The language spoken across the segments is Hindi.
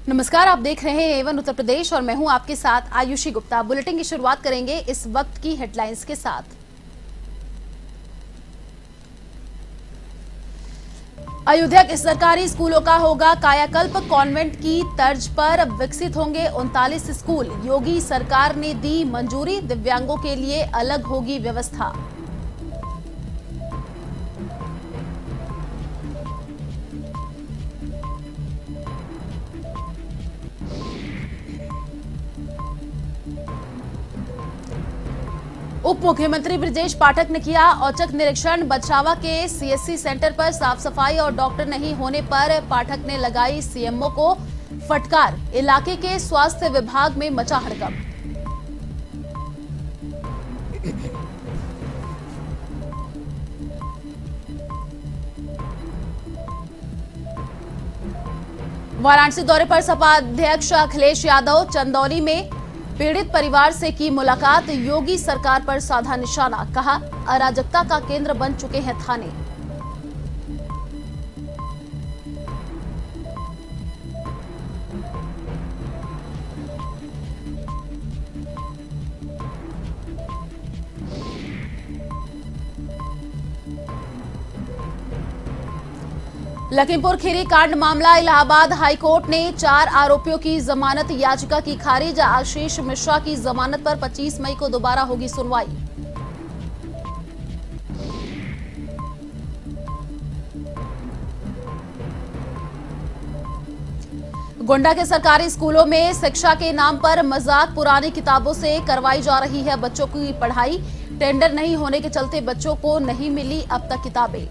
नमस्कार, आप देख रहे हैं A1 उत्तर प्रदेश और मैं हूं आपके साथ आयुषी गुप्ता। बुलेटिन की शुरुआत करेंगे इस वक्त की हेडलाइंस के साथ। अयोध्या के सरकारी स्कूलों का होगा कायाकल्प। कॉन्वेंट की तर्ज पर विकसित होंगे 39 स्कूल। योगी सरकार ने दी मंजूरी। दिव्यांगों के लिए अलग होगी व्यवस्था। उप मुख्यमंत्री ब्रजेश पाठक ने किया औचक निरीक्षण। बछरावा के सीएससी सेंटर पर साफ सफाई और डॉक्टर नहीं होने पर पाठक ने लगाई सीएमओ को फटकार। इलाके के स्वास्थ्य विभाग में मचा हड़कंप। वाराणसी दौरे पर सपा अध्यक्ष अखिलेश यादव। चंदौली में पीड़ित परिवार से की मुलाकात। योगी सरकार पर साधा निशाना। कहा, अराजकता का केंद्र बन चुके हैं थाने। लखीमपुर खीरी कांड मामला। इलाहाबाद हाईकोर्ट ने 4 आरोपियों की जमानत याचिका की खारिज। आशीष मिश्रा की जमानत पर 25 मई को दोबारा होगी सुनवाई। गोंडा के सरकारी स्कूलों में शिक्षा के नाम पर मजाक। पुरानी किताबों से करवाई जा रही है बच्चों की पढ़ाई। टेंडर नहीं होने के चलते बच्चों को नहीं मिली अब तक किताबें।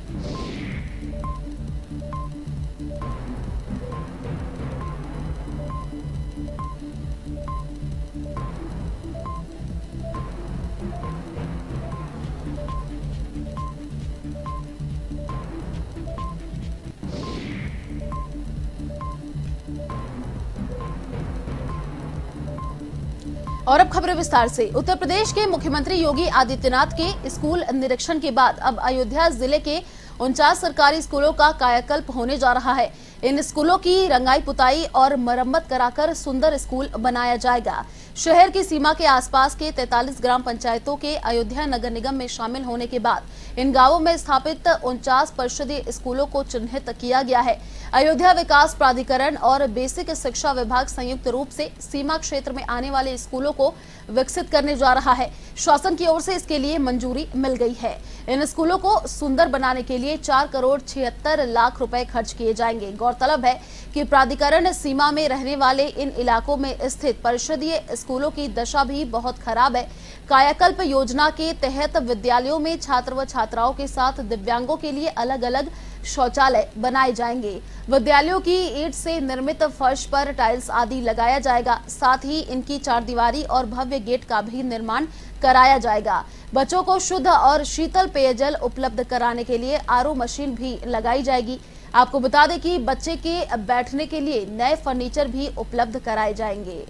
और अब खबरें विस्तार से। उत्तर प्रदेश के मुख्यमंत्री योगी आदित्यनाथ के स्कूल निरीक्षण के बाद अब अयोध्या जिले के 49 सरकारी स्कूलों का कायाकल्प होने जा रहा है। इन स्कूलों की रंगाई पुताई और मरम्मत कराकर सुंदर स्कूल बनाया जाएगा। शहर की सीमा के आसपास के 43 ग्राम पंचायतों के अयोध्या नगर निगम में शामिल होने के बाद इन गांवों में स्थापित 49 परिषदीय स्कूलों को चिन्हित किया गया है। अयोध्या विकास प्राधिकरण और बेसिक शिक्षा विभाग संयुक्त रूप से सीमा क्षेत्र में आने वाले स्कूलों को विकसित करने जा रहा है। शासन की ओर से इसके लिए मंजूरी मिल गई है। इन स्कूलों को सुंदर बनाने के लिए 4 करोड़ 76 लाख रुपए खर्च किए जाएंगे। गौरतलब है कि प्राधिकरण सीमा में रहने वाले इन इलाकों में स्थित परिषदीय स्कूलों की दशा भी बहुत खराब है। कायाकल्प योजना के तहत विद्यालयों में छात्र व छात्राओं के साथ दिव्यांगों के लिए अलग अलग शौचालय बनाए जाएंगे। विद्यालयों की ईंट से निर्मित फर्श पर टाइल्स आदि लगाया जाएगा। साथ ही इनकी 4 दीवारी और भव्य गेट का भी निर्माण कराया जाएगा। बच्चों को शुद्ध और शीतल पेयजल उपलब्ध कराने के लिए आरओ मशीन भी लगाई जाएगी। आपको बता दें कि बच्चे के बैठने के लिए नए फर्नीचर भी उपलब्ध कराए जाएंगे।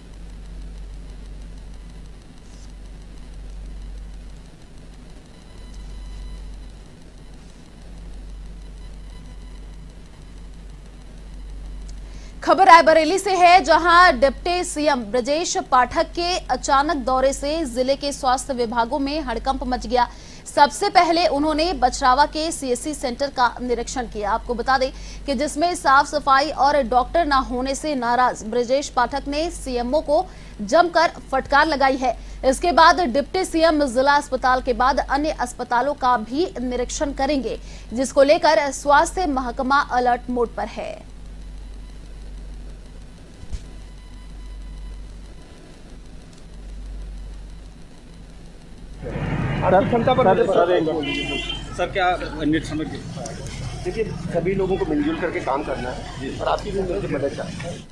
खबर रायबरेली से है, जहां डिप्टी सीएम ब्रजेश पाठक के अचानक दौरे से जिले के स्वास्थ्य विभागों में हड़कंप मच गया। सबसे पहले उन्होंने बछरावा के सीएससी सेंटर का निरीक्षण किया। आपको बता दें कि जिसमें साफ सफाई और डॉक्टर न होने से नाराज ब्रजेश पाठक ने सीएमओ को जमकर फटकार लगाई है। इसके बाद डिप्टी सीएम जिला अस्पताल के बाद अन्य अस्पतालों का भी निरीक्षण करेंगे, जिसको लेकर स्वास्थ्य महकमा अलर्ट मोड पर है। क्षमता पर सर क्या निरीक्षण में देखिए, सभी लोगों को मिलजुल करके काम करना है और आपकी भी मुझे मदद चाहिए।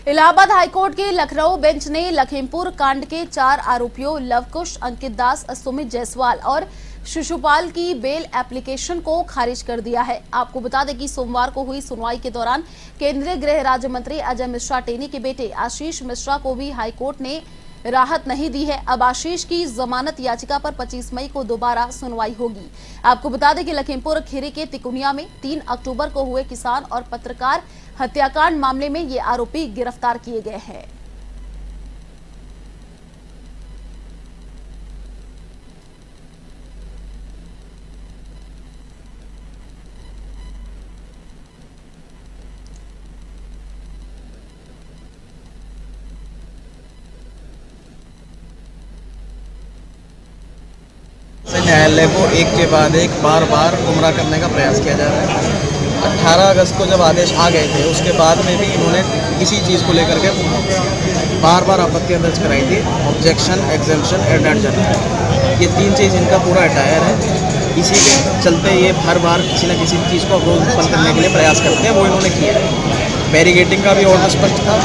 इलाहाबाद हाईकोर्ट के लखनऊ बेंच ने लखीमपुर कांड के 4 आरोपियों लवकुश, अंकित दास, सुमित जायसवाल और शिशुपाल की बेल एप्लीकेशन को खारिज कर दिया है। आपको बता दें कि सोमवार को हुई सुनवाई के दौरान केंद्रीय गृह राज्य मंत्री अजय मिश्रा टेनी के बेटे आशीष मिश्रा को भी हाईकोर्ट ने राहत नहीं दी है। अब आशीष की जमानत याचिका पर 25 मई को दोबारा सुनवाई होगी। आपको बता दें कि लखीमपुर खीरी के तिकुनिया में 3 अक्टूबर को हुए किसान और पत्रकार हत्याकांड मामले में ये आरोपी गिरफ्तार किए गए हैं। न्यायालय को एक के बाद एक बार बार गुमराह करने का प्रयास किया जा रहा है। 18 अगस्त को जब आदेश आ गए थे उसके बाद में भी इन्होंने इसी चीज़ को लेकर के बार बार आपत्तियां दर्ज कराई थी। ऑब्जेक्शन, एग्जेम्पशन, एडजन, ये 3 चीज़ इनका पूरा अटायर है। इसी के चलते ये हर बार किसी न किसी चीज़ को अवरोध उत्पन्न करने के लिए प्रयास करते हैं। वो इन्होंने किया है। बैरिकेडिंग का भी ऑर्डर स्पष्ट था,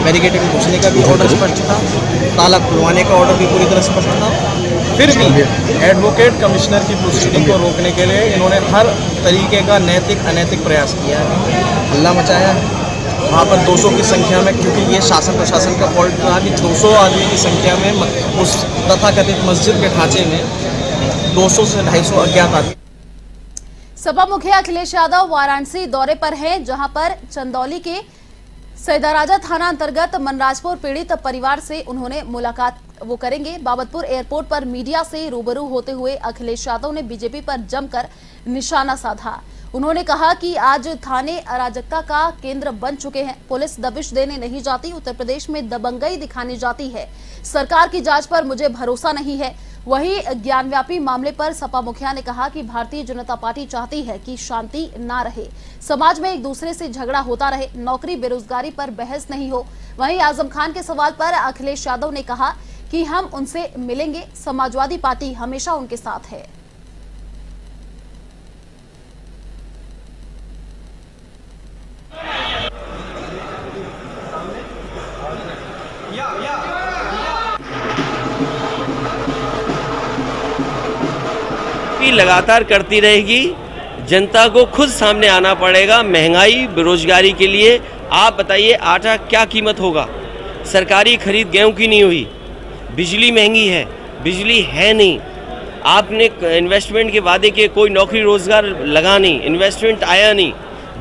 बैरिकेडिंग में घुसने का भी ऑर्डर स्पष्ट था, ताला खुलवाने का ऑर्डर भी पूरी तरह स्पष्ट था। फिर भी एडवोकेट कमिश्नर की प्रोसीडिंग को रोकने के लिए इन्होंने हर तरीके का नैतिक अनैतिक प्रयास किया है, हल्ला मचाया है। वहाँ पर 200 की संख्या में, क्योंकि ये शासन प्रशासन का फॉल्ट था कि 200 आदमी की संख्या में उस तथाकथित मस्जिद के ढांचे में 200 से 250 अज्ञात आदमी। सपा मुखिया अखिलेश यादव वाराणसी दौरे पर हैं, जहां पर चंदौली के सैदाराजा थाना अंतर्गत मनराजपुर पीड़ित परिवार से उन्होंने मुलाकात वो करेंगे। बाबतपुर एयरपोर्ट पर मीडिया से रूबरू होते हुए अखिलेश यादव ने बीजेपी पर जमकर निशाना साधा। उन्होंने कहा कि आज थाने अराजकता का केंद्र बन चुके हैं। पुलिस दबिश देने नहीं जाती, उत्तर प्रदेश में दबंगई दिखाने जाती है। सरकार की जांच पर मुझे भरोसा नहीं है। वहीं ज्ञानव्यापी मामले पर सपा मुखिया ने कहा कि भारतीय जनता पार्टी चाहती है कि शांति ना रहे, समाज में एक दूसरे से झगड़ा होता रहे, नौकरी बेरोजगारी पर बहस नहीं हो। वहीं आजम खान के सवाल पर अखिलेश यादव ने कहा कि हम उनसे मिलेंगे, समाजवादी पार्टी हमेशा उनके साथ है। लगातार करती रहेगी, जनता को खुद सामने आना पड़ेगा। महंगाई, बेरोजगारी के लिए आप बताइए आटा क्या कीमत होगा? सरकारी खरीद गेहूं की नहीं हुई, बिजली महंगी है, बिजली है नहीं। आपने इन्वेस्टमेंट के वादे किए, कोई नौकरी रोजगार लगा नहीं, इन्वेस्टमेंट आया नहीं।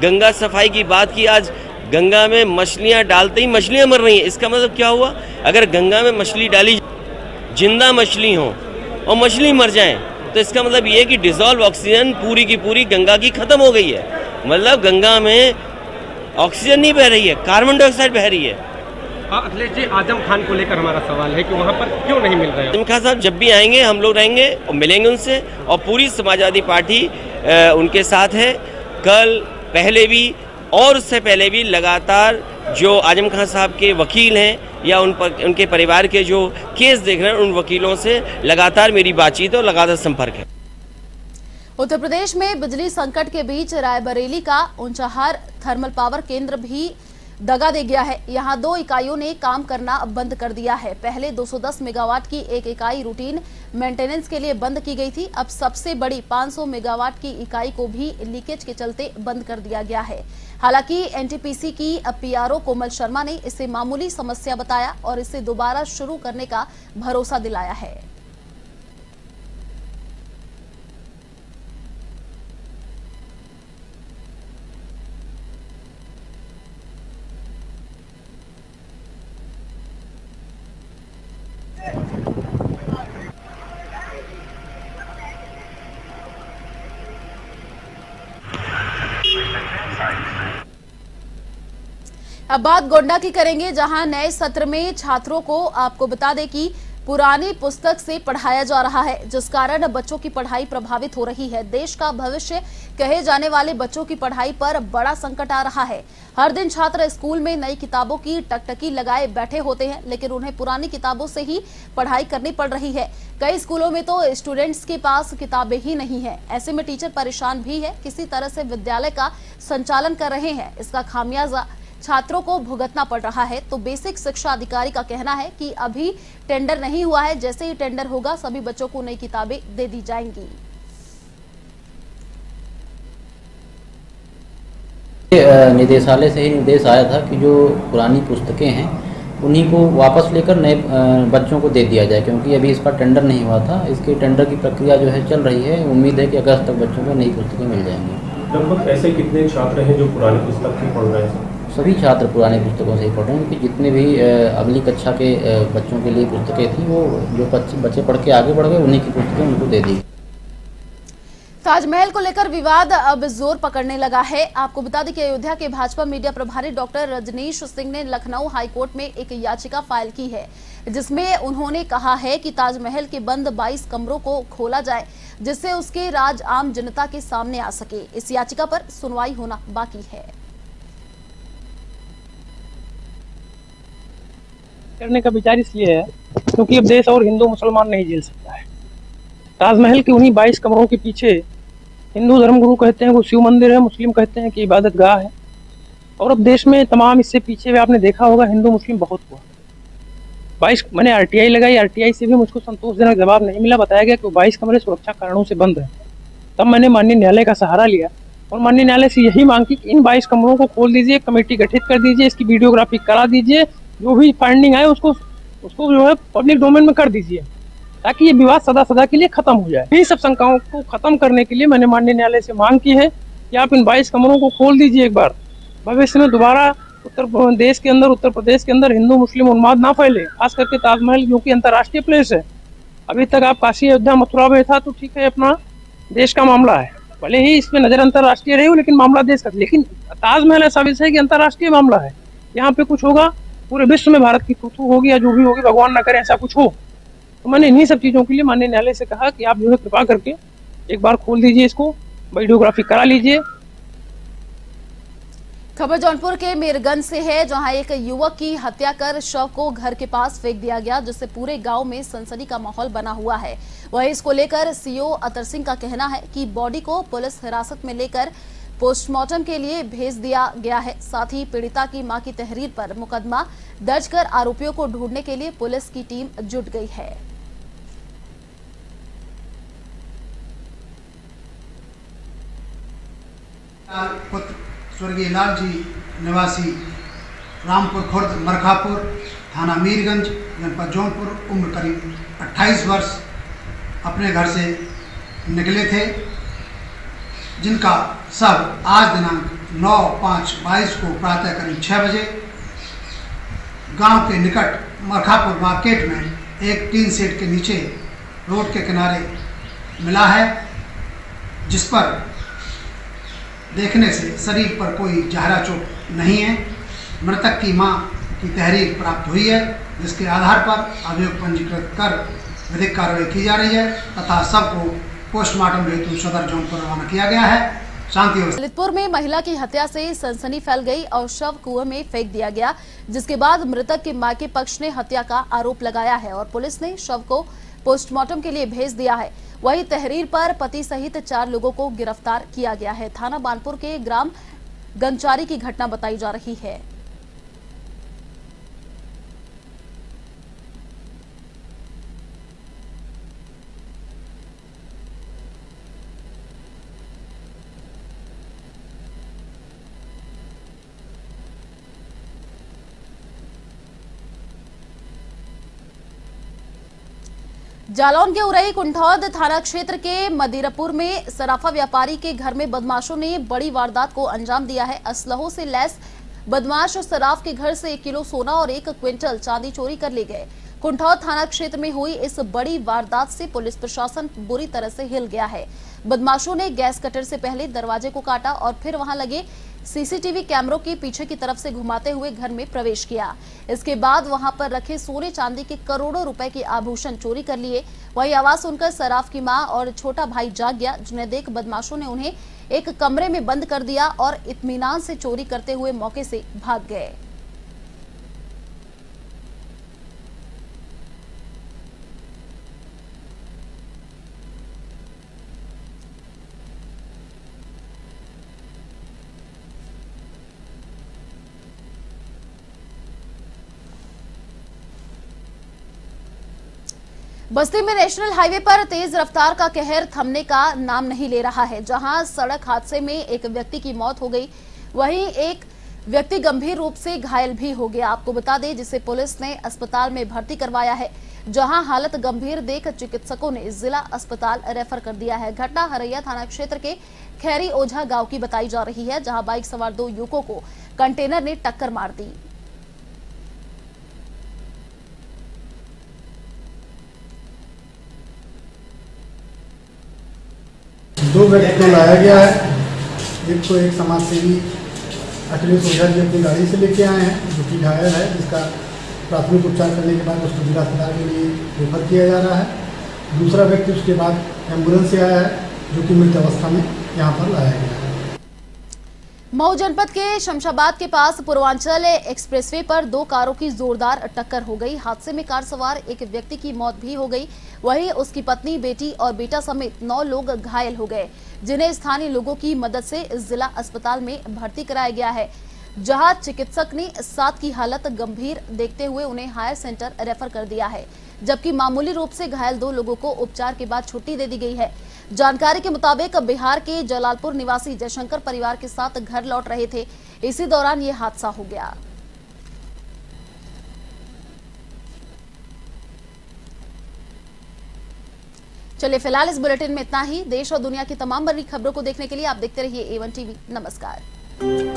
गंगा सफाई की बात की, आज गंगा में मछलियां डालते ही मछलियां मर रही हैं। इसका मतलब क्या हुआ? अगर गंगा में मछली डाली, जिंदा मछली हो और मछली मर जाए, तो इसका मतलब ये है कि डिसॉल्व ऑक्सीजन पूरी की पूरी गंगा की खत्म हो गई है। मतलब गंगा में ऑक्सीजन नहीं बह रही है, कार्बन डाइऑक्साइड बह रही है। अखिलेश जी, आजम खान को लेकर हमारा सवाल है कि वहाँ पर क्यों नहीं मिल रहे हैं? आजम खान साहब जब भी आएंगे हम लोग रहेंगे और मिलेंगे उनसे, और पूरी समाजवादी पार्टी उनके साथ है। कल पहले भी और उससे पहले भी लगातार जो आजम खान साहब के वकील हैं या उनके परिवार के जो केस देख रहे हैं, उन वकीलों से लगातार मेरी बातचीत और लगातार संपर्क है। उत्तर प्रदेश में बिजली संकट के बीच रायबरेली का ऊंचाहार थर्मल पावर केंद्र भी दगा दे गया है। यहां 2 इकाइयों ने काम करना बंद कर दिया है। पहले 210 मेगावाट की एक इकाई रूटीन मेंटेनेंस के लिए बंद की गई थी। अब सबसे बड़ी 500 मेगावाट की इकाई को भी लीकेज के चलते बंद कर दिया गया है। हालांकि एनटीपीसी की पीआरओ कोमल शर्मा ने इसे मामूली समस्या बताया और इसे दोबारा शुरू करने का भरोसा दिलाया है। अब बात गोंडा की करेंगे, जहां नए सत्र में छात्रों को आपको बता दें कि पुरानी पुस्तक से पढ़ाया जा रहा है, जिस कारण बच्चों की पढ़ाई प्रभावित हो रही है। देश का भविष्य कहे जाने वाले बच्चों की पढ़ाई पर बड़ा संकट आ रहा है। हर दिन छात्र स्कूल में नई किताबों की टकटकी लगाए बैठे होते हैं, लेकिन उन्हें पुरानी किताबों से ही पढ़ाई करनी पड़ रही है। कई स्कूलों में तो स्टूडेंट्स के पास किताबें ही नहीं है। ऐसे में टीचर परेशान भी है, किसी तरह से विद्यालय का संचालन कर रहे हैं। इसका खामियाजा छात्रों को भुगतना पड़ रहा है। तो बेसिक शिक्षा अधिकारी का कहना है कि अभी टेंडर नहीं हुआ है, जैसे ही टेंडर होगा सभी बच्चों को नई किताबें दे दी जाएंगी। निदेशालय से ही निर्देश आया था कि जो पुरानी पुस्तकें हैं उन्हीं को वापस लेकर नए बच्चों को दे दिया जाए, क्योंकि अभी इसका टेंडर नहीं हुआ था। इसके टेंडर की प्रक्रिया जो है चल रही है। उम्मीद है कि अगस्त तक बच्चों को नई पुस्तकें मिल जाएंगी। लगभग ऐसे कितने छात्र हैं जो पुरानी पुस्तक ही पढ़ रहे हैं? सभी छात्र पुरानी पुस्तकों से ही पढ़ रहे हैं, क्योंकि जितने भी अगली कक्षा के बच्चों के लिए पुस्तकें थी वो जो बच्चे पढ़ के आगे बढ़ गए उन्हीं की पुस्तकें उनको दे दी। ताजमहल को लेकर विवाद अब जोर पकड़ने लगा है। आपको बता दें कि अयोध्या के भाजपा मीडिया प्रभारी डॉक्टर रजनीश सिंह ने लखनऊ हाईकोर्ट में एक याचिका फाइल की है, जिसमें उन्होंने कहा है कि ताजमहल के बंद 22 कमरों को खोला जाए, जिससे उसके राज आम जनता के सामने आ सके। इस याचिका पर सुनवाई होना बाकी है। करने का विचार इसलिए है क्योंकि अब देश और हिंदू मुसलमान नहीं झेल सकता है। ताजमहल के उन्हीं 22 कमरों के पीछे हिंदू धर्मगुरु कहते हैं वो शिव मंदिर है, मुस्लिम कहते हैं कि इबादत गाह है। और अब देश में तमाम इससे पीछे भी आपने देखा होगा हिंदू मुस्लिम बहुत हुआ। 22 मैंने RTI लगाई, RTI से भी मुझको संतोषजनक जवाब नहीं मिला। बताया गया कि 22 कमरे सुरक्षा कारणों से बंद है। तब मैंने माननीय न्यायालय का सहारा लिया और माननीय न्यायालय से यही मांग की कि इन 22 कमरों को खोल दीजिए, कमेटी गठित कर दीजिए, इसकी वीडियोग्राफी करा दीजिए, जो भी फाइंडिंग आए उसको जो है पब्लिक डोमेन में कर दीजिए, ताकि ये विवाद सदा के लिए खत्म हो जाए। इन सब शंकाओं को खत्म करने के लिए मैंने माननीय न्यायालय से मांग की है कि आप इन 22 कमरों को खोल दीजिए एक बार। भविष्य में दोबारा उत्तर प्रदेश के अंदर हिंदू मुस्लिम उन्माद ना फैले, खास करके ताजमहल जो कि अंतर्राष्ट्रीय प्लेस है। अभी तक आप काशी अयोध्या मथुरा में था तो ठीक है, अपना देश का मामला है, भले ही इसमें नजर अंतर्राष्ट्रीय रही हो, लेकिन मामला देश का। लेकिन ताजमहल ऐसा विषय है कि अंतर्राष्ट्रीय मामला है। यहाँ पे कुछ होगा पूरे विश्व में भारत की थू होगी या जो भी होगी, भगवान ना करे ऐसा कुछ हो। तो मैंने इन्हीं सब चीजों के लिए माननीय न्यायालय से कहा कि आप जो है कृपा करके एक बार खोल दीजिए, इसको वीडियोग्राफी करा लीजिए। खबर जौनपुर के मीरगंज से है, जहां एक युवक की हत्या कर शव को घर के पास फेंक दिया गया, जिससे पूरे गांव में सनसनी का माहौल बना हुआ है। वहीं इसको लेकर सीओ अतर सिंह का कहना है कि बॉडी को पुलिस हिरासत में लेकर पोस्टमार्टम के लिए भेज दिया गया है। साथ ही पीड़िता की मां की तहरीर पर मुकदमा दर्ज कर आरोपियों को ढूंढने के लिए पुलिस की टीम जुट गई है। पुत्र स्वर्गीय लाल जी निवासी रामपुर खुर्द मरखापुर थाना मीरगंज जनपद जौनपुर, उम्र करीब 28 वर्ष, अपने घर से निकले थे, जिनका शव आज दिनांक 9/5/22 को प्रातः करीब 6 बजे गांव के निकट मरखापुर मार्केट में एक टीन शेड के नीचे रोड के किनारे मिला है, जिस पर देखने से शरीर पर कोई गहरा चोट नहीं है। मृतक की मां की तहरीर प्राप्त हुई है, जिसके आधार पर अभियोग पंजीकृत कर विधिक कार्रवाई की जा रही है तथा सबको पोस्टमार्टम हेतु सदर जौनपुर रवाना किया गया है। शांति ललितपुर में महिला की हत्या से सनसनी फैल गई और शव कुएं में फेंक दिया गया, जिसके बाद मृतक के मायके पक्ष ने हत्या का आरोप लगाया है और पुलिस ने शव को पोस्टमार्टम के लिए भेज दिया है। वहीं तहरीर पर पति सहित 4 लोगों को गिरफ्तार किया गया है। थाना बानपुर के ग्राम गंचारी की घटना बताई जा रही है। जालौन के उरई कुंठौद थाना क्षेत्र के मदीरापुर में सराफा व्यापारी के घर में बदमाशों ने बड़ी वारदात को अंजाम दिया है। असलहों से लैस बदमाश सराफ के घर से 1 किलो सोना और 1 क्विंटल चांदी चोरी कर ले गए। कुंठौद थाना क्षेत्र में हुई इस बड़ी वारदात से पुलिस प्रशासन बुरी तरह से हिल गया है। बदमाशों ने गैस कटर से पहले दरवाजे को काटा और फिर वहां लगे सीसीटीवी कैमरों के पीछे की तरफ से घुमाते हुए घर में प्रवेश किया। इसके बाद वहां पर रखे सोने चांदी के करोड़ों रुपए के आभूषण चोरी कर लिए। वही आवाज सुनकर सराफ की मां और छोटा भाई जाग गया, जिन्हें देख बदमाशों ने उन्हें एक कमरे में बंद कर दिया और इत्मीनान से चोरी करते हुए मौके से भाग गए। बस्ती में नेशनल हाईवे पर तेज रफ्तार का कहर थमने का नाम नहीं ले रहा है। जहां सड़क हादसे में एक व्यक्ति की मौत हो गई, वहीं एक व्यक्ति गंभीर रूप से घायल भी हो गया। आपको बता दें, जिसे पुलिस ने अस्पताल में भर्ती करवाया है, जहां हालत गंभीर देख चिकित्सकों ने जिला अस्पताल रेफर कर दिया है। घटना हरैया थाना क्षेत्र के खैरी ओझा गांव की बताई जा रही है, जहां बाइक सवार 2 युवकों को कंटेनर ने टक्कर मार दी। दो व्यक्ति को लाया गया है। एक तो एक समाज सेवी अखिलेश ओझा जी अपनी गाड़ी से लेके आए हैं, जो कि घायल है, जिसका प्राथमिक उपचार करने के बाद उसको जिला अस्पताल के लिए रेफर किया जा रहा है। दूसरा व्यक्ति उसके बाद एम्बुलेंस से आया है, जो कि मृत अवस्था में यहाँ पर लाया गया है। मऊ जनपद के शमशाबाद के पास पूर्वांचल एक्सप्रेसवे पर 2 कारों की जोरदार टक्कर हो गई। हादसे में कार सवार एक व्यक्ति की मौत भी हो गई, वहीं उसकी पत्नी, बेटी और बेटा समेत 9 लोग घायल हो गए, जिन्हें स्थानीय लोगों की मदद से जिला अस्पताल में भर्ती कराया गया है, जहां चिकित्सक ने 7 की हालत गंभीर देखते हुए उन्हें हायर सेंटर रेफर कर दिया है, जबकि मामूली रूप से घायल 2 लोगों को उपचार के बाद छुट्टी दे दी गई है। जानकारी के मुताबिक बिहार के जलालपुर निवासी जयशंकर परिवार के साथ घर लौट रहे थे, इसी दौरान ये हादसा हो गया। चलिए, फिलहाल इस बुलेटिन में इतना ही। देश और दुनिया की तमाम बड़ी खबरों को देखने के लिए आप देखते रहिए A1 TV। नमस्कार।